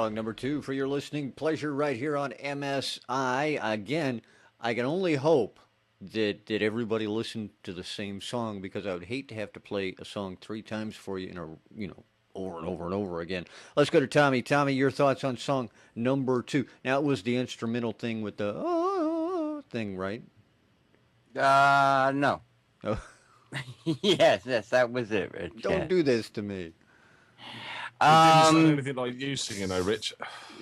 song number 2 for your listening pleasure right here on MSI. Again, I can only hope that everybody listened to the same song because I would hate to have to play a song 3 times for you in a over and over and over again. Let's go to Tommy. Tommy, your thoughts on song number 2? Now it was the instrumental thing with the thing, right? No. Oh, Yes, that was it, Rich. don't Yeah. do this to me. It didn't sound Um, anything like you singing, though, Rich.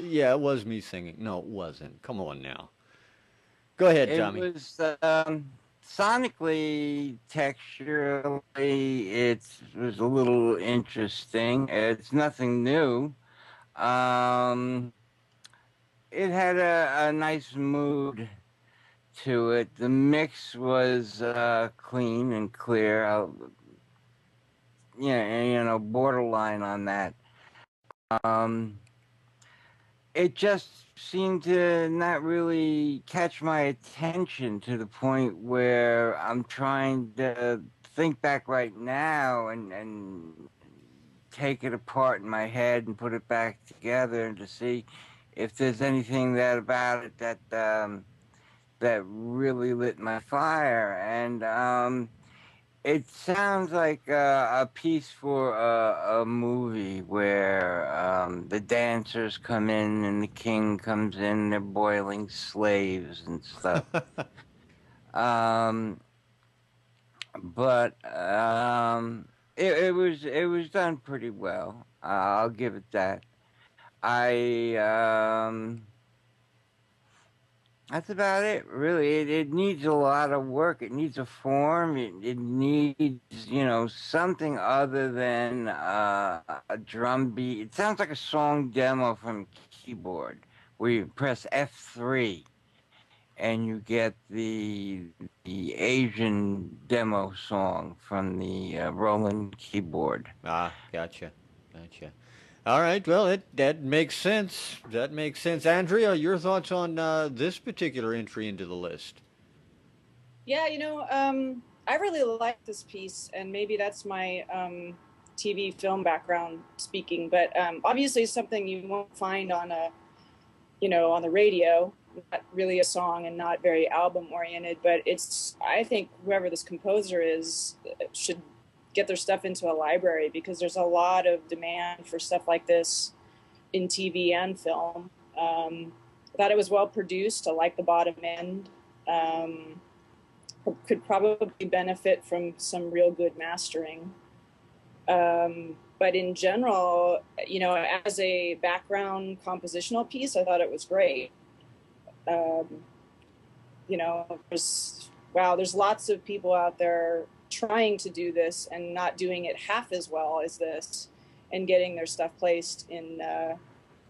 Yeah, it was me singing. No, it wasn't. Come on now. Go ahead, it Tommy. was sonically, texturally, it was a little interesting. It's nothing new. Um, it had a nice mood to it. The mix was clean and clear. Yeah, borderline on that. Um, it just seemed to not really catch my attention to the point where I'm trying to think back right now and take it apart in my head and put it back together and to see if there's anything that about it that really lit my fire. And it sounds like a piece for a movie where the dancers come in and the king comes in. They're boiling slaves and stuff. Um, but it was done pretty well. I'll give it that. I That's about it, really. It needs a lot of work. It needs a form. It needs, something other than a drum beat. It sounds like a song demo from keyboard where you press F3 and you get the Asian demo song from the Roland keyboard. Ah, gotcha. Gotcha. All right. Well, that makes sense. That makes sense. Andrea, your thoughts on this particular entry into the list? Yeah, I really like this piece, and maybe that's my TV film background speaking, but obviously it's something you won't find on on the radio. Not really a song and not very album oriented, but I think whoever this composer is should get their stuff into a library because there's a lot of demand for stuff like this in TV and film. I thought it was well produced. I like the bottom end. Could probably benefit from some real good mastering. But in general, as a background compositional piece, I thought it was great. There's lots of people out there trying to do this and not doing it half as well as this and getting their stuff placed in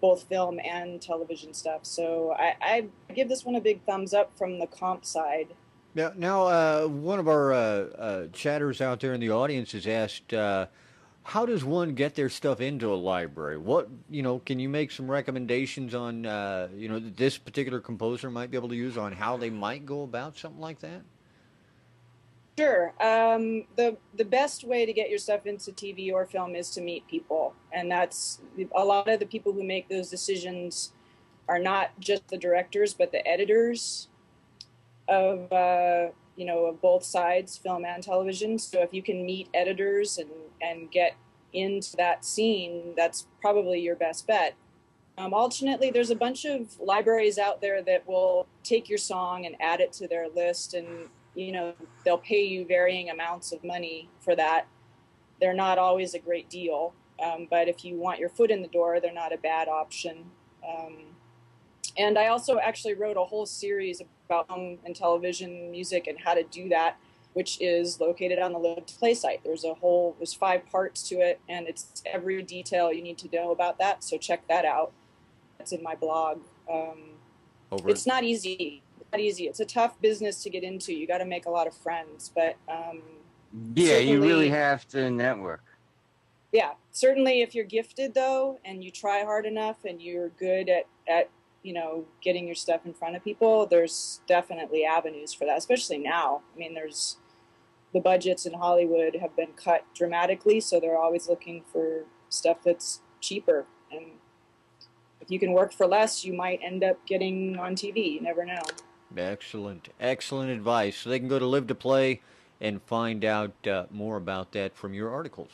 both film and television stuff. So I give this one a big thumbs up from the comp side. Now, one of our chatters out there in the audience has asked, how does one get their stuff into a library? Can you make some recommendations on, this particular composer might be able to use on how they might go about something like that? Sure. The best way to get your stuff into TV or film is to meet people, and that's a lot of the people who make those decisions are not just the directors, but the editors of of both sides, film and television. So if you can meet editors and get into that scene, that's probably your best bet. Alternately, there's a bunch of libraries out there that will take your song and add it to their list, and they'll pay you varying amounts of money for that. They're not always a great deal, but if you want your foot in the door, they're not a bad option. And I also actually wrote a whole series about film and television music and how to do that, which is located on the Live to Play site. There's 5 parts to it, and it's every detail you need to know about that. So check that out. It's in my blog. It's not easy. It's a tough business to get into. You got to make a lot of friends, but yeah, you really have to network. Yeah, certainly if you're gifted though, and you try hard enough, and you're good at getting your stuff in front of people, there's definitely avenues for that, especially now. I mean, the budgets in Hollywood have been cut dramatically, so they're always looking for stuff that's cheaper, and if you can work for less, you might end up getting on TV. You never know. Excellent. Excellent advice. So they can go to Live to Play and find out more about that from your articles.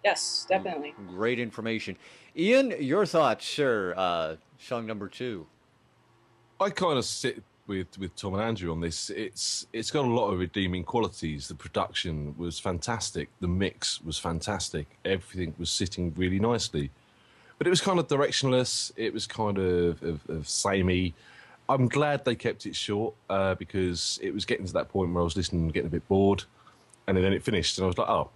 Yes, definitely. Great information. Ian, your thoughts, sir? Song number 2. I kind of sit with Tom and Andrew on this. It's got a lot of redeeming qualities. The production was fantastic. The mix was fantastic. Everything was sitting really nicely. But it was kind of directionless. It was kind of samey. I'm glad they kept it short because it was getting to that point where I was listening and getting a bit bored. And then it finished and I was like, oh,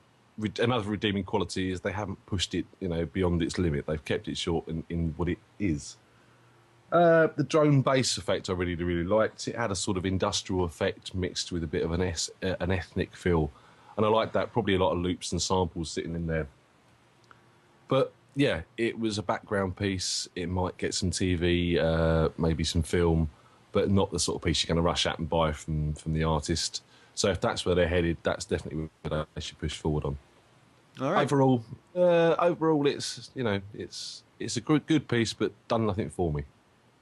another redeeming quality is they haven't pushed it, beyond its limit. They've kept it short in what it is. The drone bass effect I really, really liked. It had a sort of industrial effect mixed with a bit of an ethnic feel. And I liked that. Probably a lot of loops and samples sitting in there. But yeah, it was a background piece. It might get some TV, maybe some film, but not the sort of piece you're going to rush out and buy from the artist. So if that's where they're headed, that's definitely what they should push forward on. All right. Overall, it's a good piece, but done nothing for me.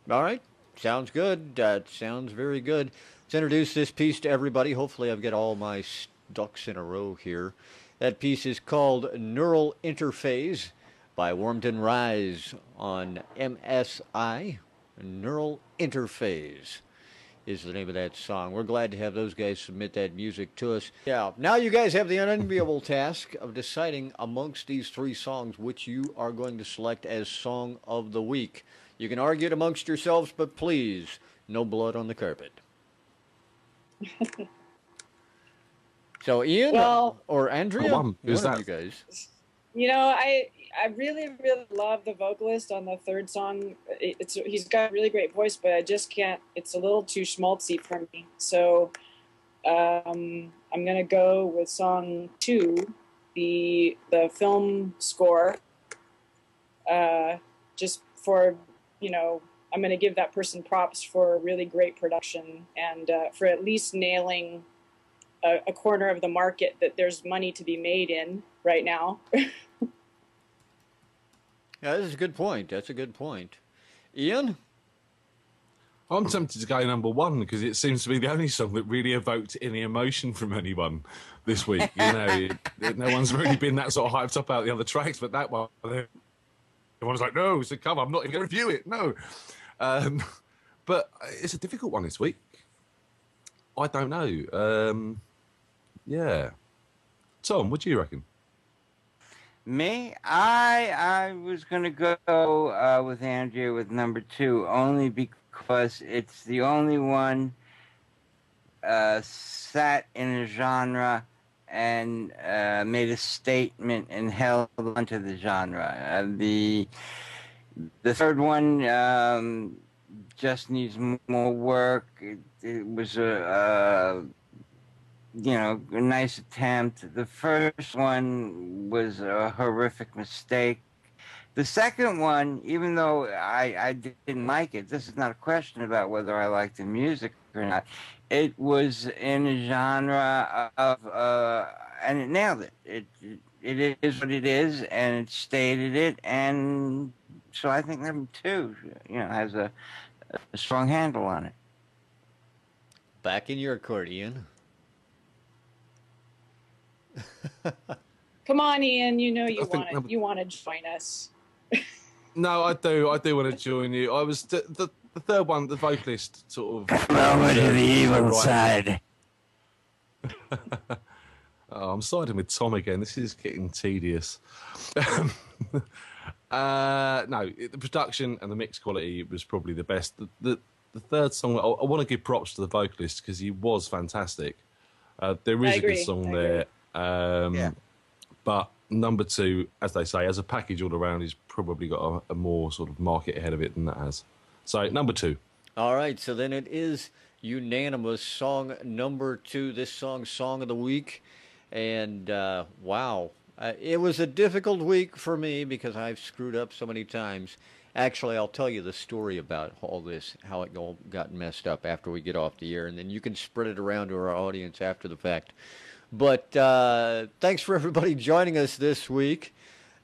All right. Sounds good. Sounds very good. Let's introduce this piece to everybody. Hopefully I've got all my ducks in a row here. That piece is called Neural Interfaze by Wharmton Rise on MSI. Neural Interfaze is the name of that song. We're glad to have those guys submit that music to us. Yeah, now you guys have the unenviable task of deciding amongst these 3 songs which you are going to select as Song of the Week. You can argue it amongst yourselves, but please, no blood on the carpet. So Ian or Andrea, one of you guys. I really, really love the vocalist on the 3rd song. He's got a really great voice, but I just can't. It's a little too schmaltzy for me. So I'm gonna go with song 2, the film score. Just for I'm gonna give that person props for really great production and for at least nailing a corner of the market that there's money to be made in right now. Yeah, that's a good point. That's a good point. Ian? I'm tempted to go number 1 because it seems to be the only song that really evoked any emotion from anyone this week. No one's really been that sort of hyped up out the other tracks, but that one, everyone's like, no, so come, I'm not even going to review it, no. But it's a difficult one this week. I don't know. Yeah. Tom, what do you reckon? Me? I was going to go with Andrea with number 2, only because it's the only one sat in a genre and made a statement and held onto the genre. The 3rd one just needs more work. It was a nice attempt. The first one was a horrific mistake. The second one, even though I didn't like it, this is not a question about whether I liked the music or not. It was in a genre of, and it nailed it. It is what it is, and it stated it, and so I think number 2, has a strong handle on it. Back in your court, Ian. Come on, Ian. You want to join us. No, I do want to join you. I was the 3rd one, the vocalist sort of. Come over to the evil side. Oh, I'm siding with Tom again. This is getting tedious. No, the production and the mix quality was probably the best. The 3rd song, I want to give props to the vocalist because he was fantastic. There is a good song there. But number 2, as they say, as a package all around, he's probably got a more sort of market ahead of it than that has. So number 2. All right, so then it is unanimous. Song number 2, this song of the week. And wow, it was a difficult week for me because I've screwed up so many times. Actually, I'll tell you the story about all this, how it all got messed up after we get off the air, and then you can spread it around to our audience after the fact. But thanks for everybody joining us this week.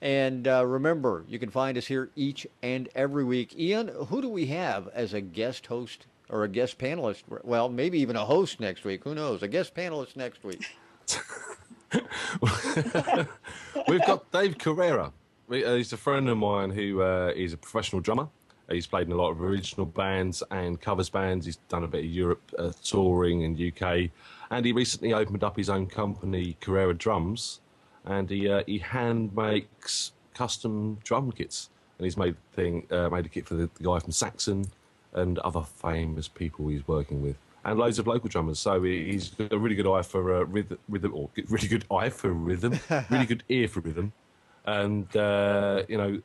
And remember, you can find us here each and every week. Ian, who do we have as a guest host or a guest panelist? Well, maybe even a host next week. Who knows? A guest panelist next week. We've got Dave Carrera. He's a friend of mine who is a professional drummer. He's played in a lot of original bands and covers bands. He's done a bit of Europe touring in UK. And he recently opened up his own company, Carrera Drums. And he hand makes custom drum kits. And he's made a kit for the guy from Saxon and other famous people he's working with. And loads of local drummers. So he's got a really good eye for rhythm, or really good eye for rhythm, really good ear for rhythm. And,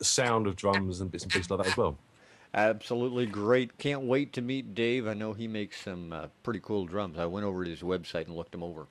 sound of drums and bits and pieces like that as well. Absolutely great. Can't wait to meet Dave. I know he makes some pretty cool drums. I went over to his website and looked them over.